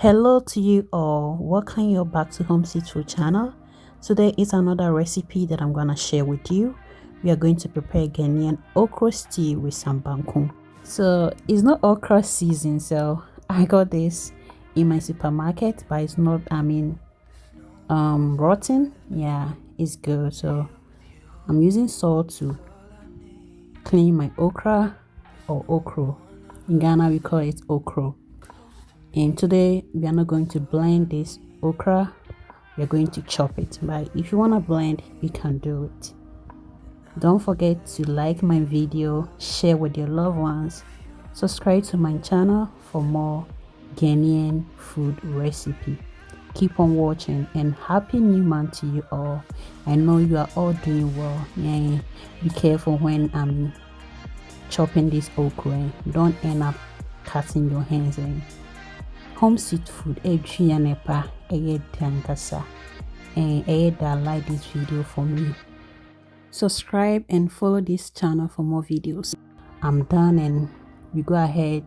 Hello to you all, welcome you back to Home Food channel. Today is another recipe that I'm gonna share with you. We are going to prepare Ghanaian okra stew with some banku. So it's not okra season, so I got this in my supermarket, but it's not, rotten. Yeah, it's good. So I'm using salt to clean my okra or okro. In Ghana we call it okro. And today we are not going to blend this okra, we are going to chop it. But if you want to blend, you can do it. Don't forget to like my video, share with your loved ones, subscribe to my channel for more Ghanaian food recipe. Keep on watching, and happy new month to you all. I know you are all doing well. Yeah, be careful when I'm chopping this okra. Don't end up cutting your hands in. Home food nepa dankasa, and that like this video for me. Subscribe and follow this channel for more videos. I'm done, and we go ahead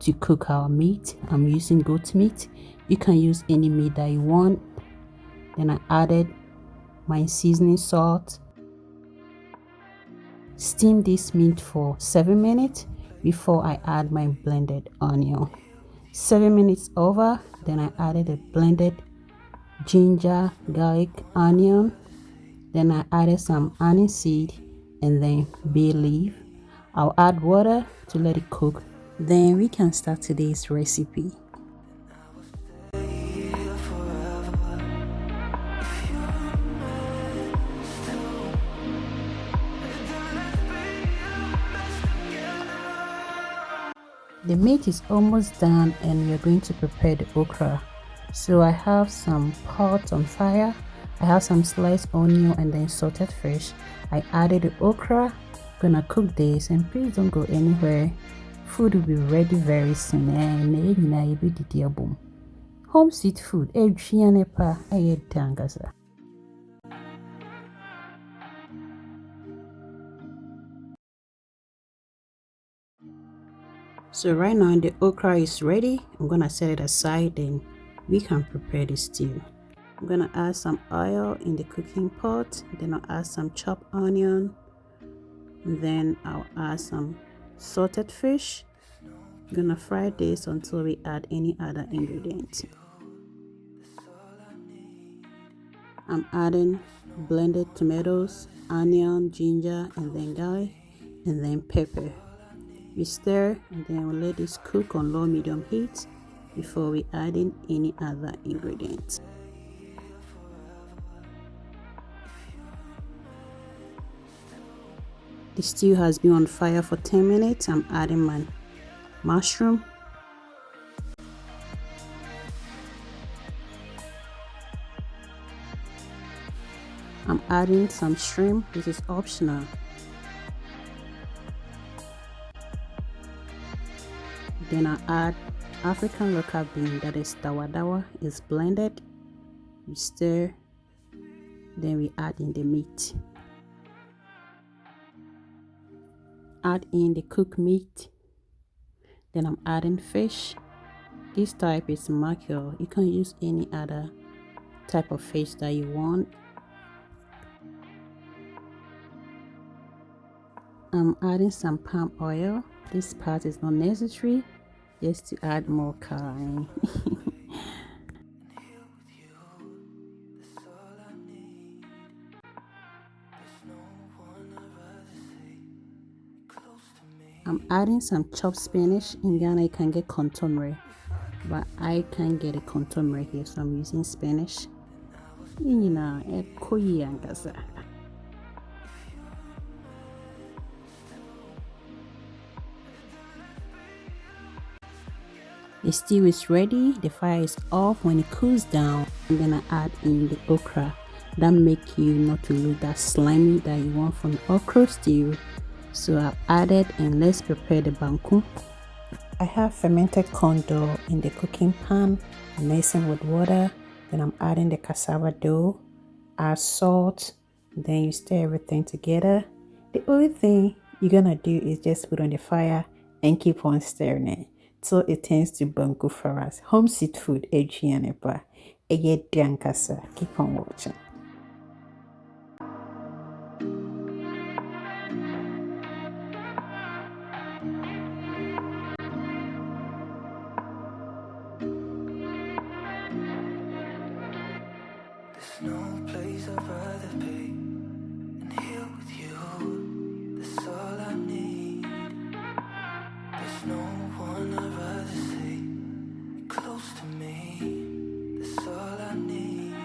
to cook our meat. I'm using goat meat. You can use any meat that you want. Then I added my seasoning salt. Steam this meat for 7 minutes before I add my blended onion. 7 minutes over, then I added a blended ginger, garlic, onion. Then I added some onion seed and then bay leaf. I'll add water to let it cook. Then we can start today's recipe. The meat is almost done, and we are going to prepare the okra. So I have some pot on fire. I have some sliced onion and then salted fish. I added the okra. Gonna cook this, and please don't go anywhere. Food will be ready very soon. Home sweet food. So right now the okra is ready. I'm gonna set it aside, then we can prepare the stew. I'm gonna add some oil in the cooking pot, then I'll add some chopped onion, and then I'll add some salted fish. I'm gonna fry this until we add any other ingredients. I'm adding blended tomatoes, onion, ginger, and then garlic, and then pepper. We stir, and then we'll let this cook on low medium heat before we add in any other ingredients. The stew has been on fire for 10 minutes. I'm adding my mushroom. I'm adding some shrimp. This is optional. Then I add African local bean, that is dawa. It's blended. We stir, then we add in the meat. Add in the cooked meat. Then I'm adding fish. This type is mackerel. You can use any other type of fish that you want. I'm adding some palm oil. This part is not necessary, just to add more color. I'm adding some chopped spinach. In Ghana you can get contomere, but I can't get a contomere here, so I'm using spinach. The stew is ready. The fire is off. When it cools down, and then I add in the okra. That make you not to look that slimy that you want from the okra stew. So I've added, and let's prepare the banku. I have fermented corn dough in the cooking pan. I'm mixing with water. Then I'm adding the cassava dough. Add salt. Then you stir everything together. The only thing you're gonna do is just put on the fire and keep on stirring it. till it turns to Banku for us. Home seed food, Adrianepa. Keep on watching. There's no place I'd rather be than here with you. That's all I need. There's no one I'd rather see close to me. That's all I need.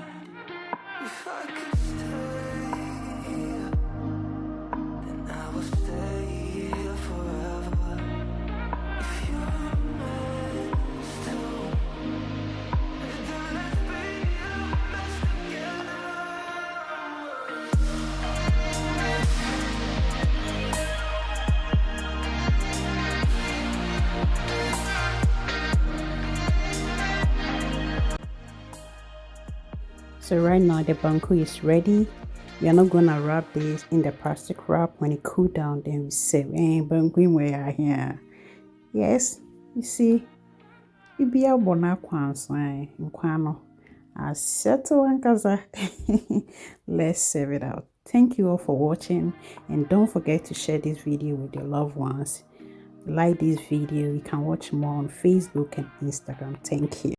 If I could stay here, then I will stay here forever. If you're meant to, then let's be the best together. So right now the Banku is ready. We are not gonna wrap this in the plastic wrap. When it cool down, then we say, Banku, we are here. Yes, you see, it be a bona kwanso, nkwano. I settle ankaza. Let's serve it out. Thank you all for watching, and don't forget to share this video with your loved ones. Like this video, you can watch more on Facebook and Instagram. Thank you.